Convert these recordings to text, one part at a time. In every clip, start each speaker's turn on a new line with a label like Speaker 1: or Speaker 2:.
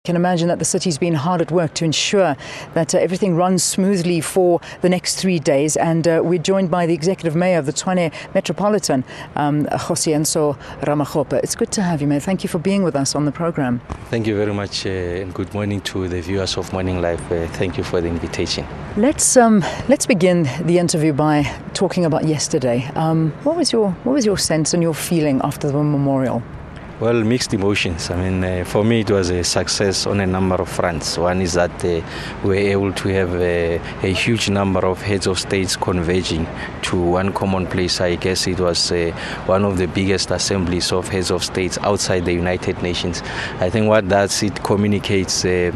Speaker 1: I can imagine that the city's been hard at work to ensure that everything runs smoothly for the next 3 days. And we're joined by the Executive Mayor of the Tshwane Metropolitan, Kgosientso Ramokgopa. It's good to have you, Mayor. Thank you for being with us on the program.
Speaker 2: Thank you very much, and good morning to the viewers of Morning Live. Thank you for the invitation.
Speaker 1: Let's begin the interview by talking about yesterday. What was your sense and your feeling after the memorial?
Speaker 2: Well, mixed emotions. I mean, for me, it was a success on a number of fronts. One is that we were able to have a huge number of heads of states converging to one common place. I guess it was one of the biggest assemblies of heads of states outside the United Nations. I think what does, it communicates the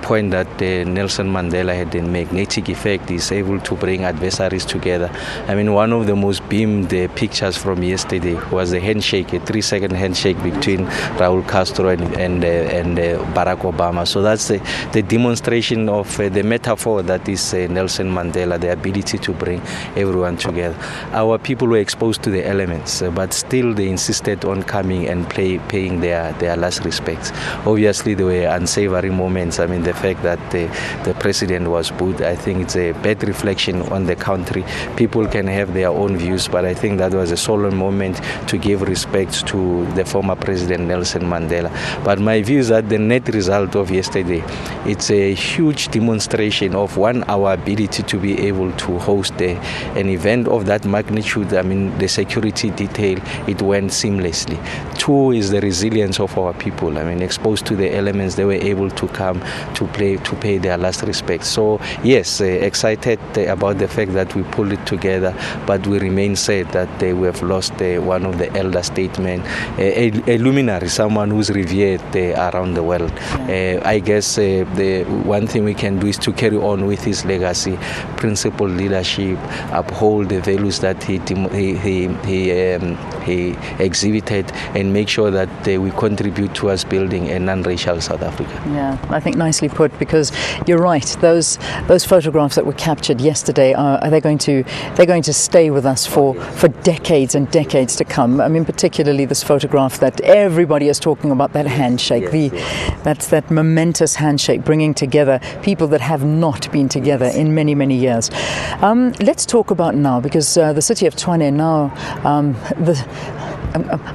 Speaker 2: point that Nelson Mandela had a magnetic effect. He's able to bring adversaries together. I mean, one of the most beamed pictures from yesterday was a handshake, a 3-second handshake between Raul Castro and Barack Obama. So that's the demonstration of the metaphor that is Nelson Mandela, the ability to bring everyone together. Our people were exposed to the elements, but still they insisted on coming and paying their last respects. Obviously, there were unsavory moments. I mean, the fact that the president was booed, I think it's a bad reflection on the country. People can have their own views, but I think that was a solemn moment to give respect to the former President Nelson Mandela. But my view is that the net result of yesterday, it's a huge demonstration of, one, our ability to be able to host an event of that magnitude. I mean, the security detail, it went seamlessly. 2 is the resilience of our people. I mean, exposed to the elements, they were able to come to pay their last respect. So yes, excited about the fact that we pulled it together, but we remain sad that we have lost one of the elder statesmen, a luminary, someone who's revered around the world. I guess the one thing we can do is to carry on with his legacy, principled leadership, uphold the values that he exhibited, and make sure that we contribute towards building a non-racial South Africa.
Speaker 1: Yeah, I think nicely put, because you're right. Those photographs that were captured yesterday they're going to stay with us for decades and decades to come. I mean, particularly this photograph that everybody is talking about, that handshake. That's that momentous handshake, bringing together people that have not been together in many, many years. Let's talk about now, because the city of Tshwane now,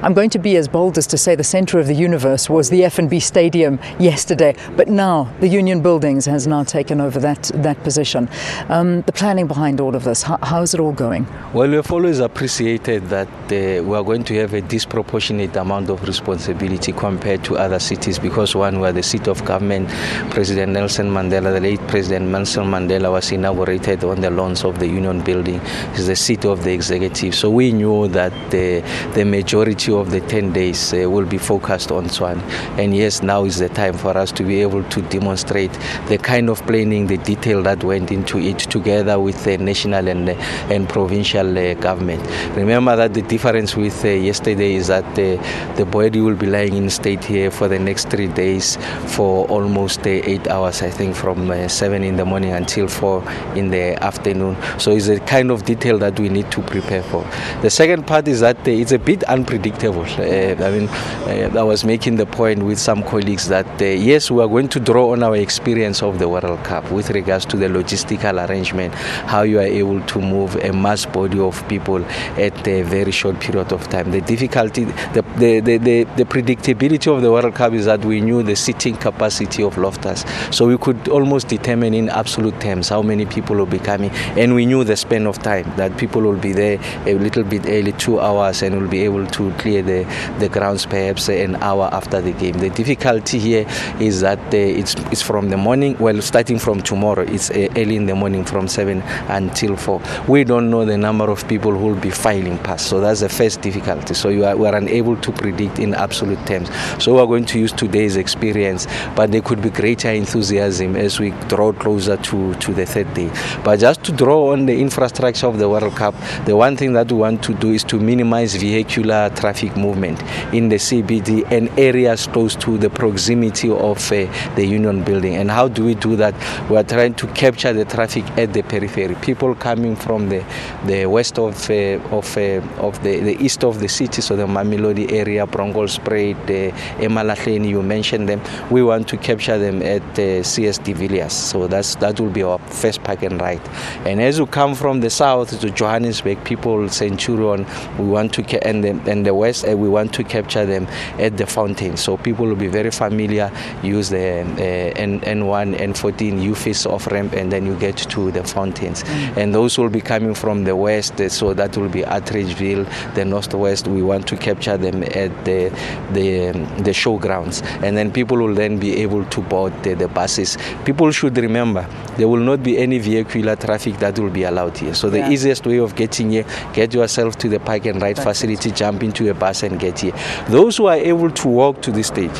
Speaker 1: I'm going to be as bold as to say the center of the universe was the F&B Stadium yesterday, but now the Union Buildings has now taken over that position. The planning behind all of this, how is it all going?
Speaker 2: Well, we've always appreciated that we are going to have a disproportionate amount of responsibility compared to other cities, because one, we are the seat of government. President Nelson Mandela, the late President Nelson Mandela, was inaugurated on the lawns of the Union Building. It's the seat of the executive. So we knew that the majority of the 10 days will be focused on Tshwane. And yes, now is the time for us to be able to demonstrate the kind of planning, the detail that went into it, together with the national and provincial government. Remember that the difference with yesterday is that the body will be lying in state here for the next 3 days for almost 8 hours, I think, from 7 in the morning until 4 in the afternoon. So it's a kind of detail that we need to prepare for. The second part is that it's a bit unpredictable. I was making the point with some colleagues that yes, we are going to draw on our experience of the World Cup with regards to the logistical arrangement, how you are able to move a mass body of people at a very short period of time. The difficulty, the predictability of the World Cup is that we knew the seating capacity of Loftus, so we could almost determine in absolute terms how many people will be coming, and we knew the span of time that people will be there a little bit early, 2 hours, and will be able to clear the grounds perhaps an hour after the game. The difficulty here is that it's from the morning, well, starting from tomorrow, it's early in the morning from 7 until 4. We don't know the number of people who will be filing past, so that's the first difficulty. So we are unable to predict in absolute terms. So we are going to use today's experience, but there could be greater enthusiasm as we draw closer to the third day. But just to draw on the infrastructure of the World Cup, the one thing that we want to do is to minimize vehicular vehicular traffic movement in the CBD and areas close to the proximity of the Union Building. And how do we do that? We are trying to capture the traffic at the periphery. People coming from the west of the east of the city, so the Mamelodi area, Bronkhorstspruit, Emalahleni, you mentioned them. We want to capture them at CS de Villiers. So that will be our first park and ride. And as you come from the south to Johannesburg, people, Centurion, we want to and the west, we want to capture them at the fountain. So people will be very familiar. Use the N1, N14, you face off ramp, and then you get to the fountains. And those will be coming from the west, so that will be Attridgeville, the northwest. We want to capture them at the showgrounds, and then people will then be able to board the buses. People should remember there will not be any vehicular traffic that will be allowed here. So the easiest way of getting here, get yourself to the park and ride facility, jump into a bus and get here. Those who are able to walk to the stage,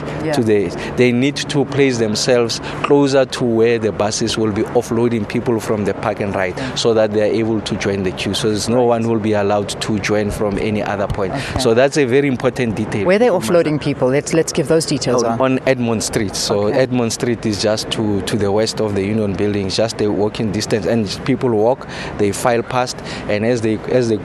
Speaker 2: they need to place themselves closer to where the buses will be offloading people from the park and ride, so that they are able to join the queue. So there's no one who will be allowed to join from any other point. So that's a very important detail.
Speaker 1: Where they're offloading people, let's give those details.
Speaker 2: On Edmund Street. So Edmund Street is just to the west of the Union Building, just a walking distance, and people walk, they file past, and as they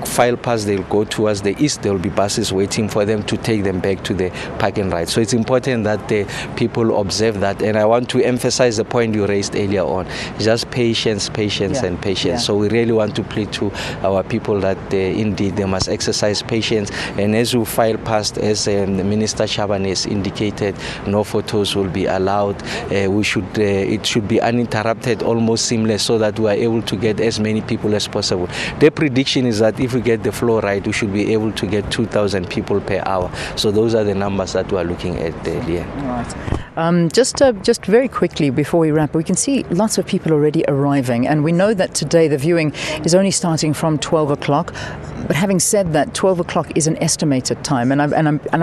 Speaker 2: file past, they'll go towards the east. There will be buses waiting for them to take them back to the park and ride. So it's important that the people observe that, and I want to emphasize the point you raised earlier on, just patience and patience. So we really want to plead to our people that indeed they must exercise patience, and as you file past, as Minister Shaban has indicated, no photos will be allowed. It should be uninterrupted, almost seamless, so that we are able to get as many people as possible. The prediction is that if we get the flow right, we should be able to get 2,000 people per hour. So those are the numbers that we are looking at there.
Speaker 1: Right. Just very quickly before we wrap, we can see lots of people already arriving, and we know that today the viewing is only starting from 12 o'clock. But having said that, 12 o'clock is an estimated time, and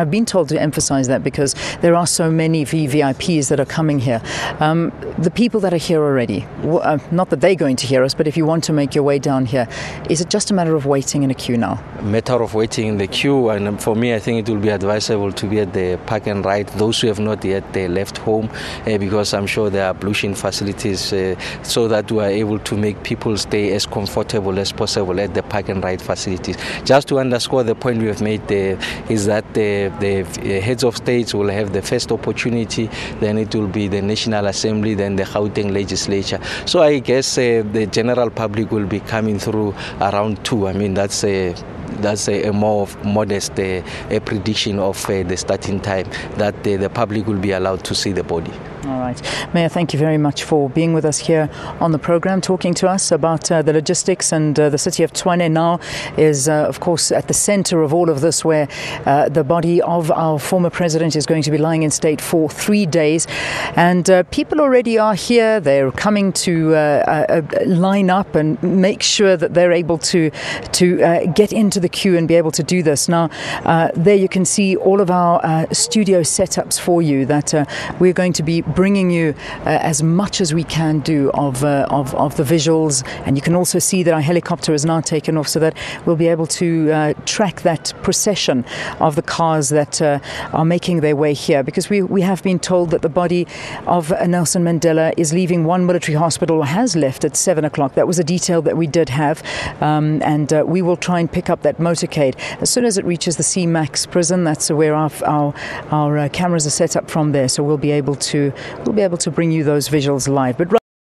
Speaker 1: I've been told to emphasize that because there are so many VVIPs that are coming here. The people that are here already, not that they're going to hear us, but if you want to make your way down here, is it just a matter of waiting in a queue now?
Speaker 2: A matter of waiting in the queue, and for me, I think it will be advisable to be at the park and ride. Those who have not yet left home, because I'm sure there are ablution facilities, so that we are able to make people stay as comfortable as possible at the park and ride facilities. Just to underscore the point we have made, is that the heads of states will have the first opportunity, then it will be the National Assembly, then the Gauteng legislature. So I guess the general public will be coming through around 2. I mean, that's a more modest prediction of the starting time, that the public will be allowed to see the body.
Speaker 1: All right. Mayor, thank you very much for being with us here on the program, talking to us about the logistics. And the city of Tshwane now is, of course, at the center of all of this, where the body of our former president is going to be lying in state for 3 days. And people already are here. They're coming to line up and make sure that they're able to get into the queue and be able to do this. Now, there you can see all of our studio setups for you, that we're going to be bringing you as much as we can do of the visuals, and you can also see that our helicopter is now taken off, so that we'll be able to track that procession of the cars that are making their way here, because we have been told that the body of Nelson Mandela is leaving one military hospital, or has left, at 7 o'clock. That was a detail that we did have, and we will try and pick up that motorcade as soon as it reaches the C-Max prison. That's where our cameras are set up from there, so we'll be able to bring you those visuals live. But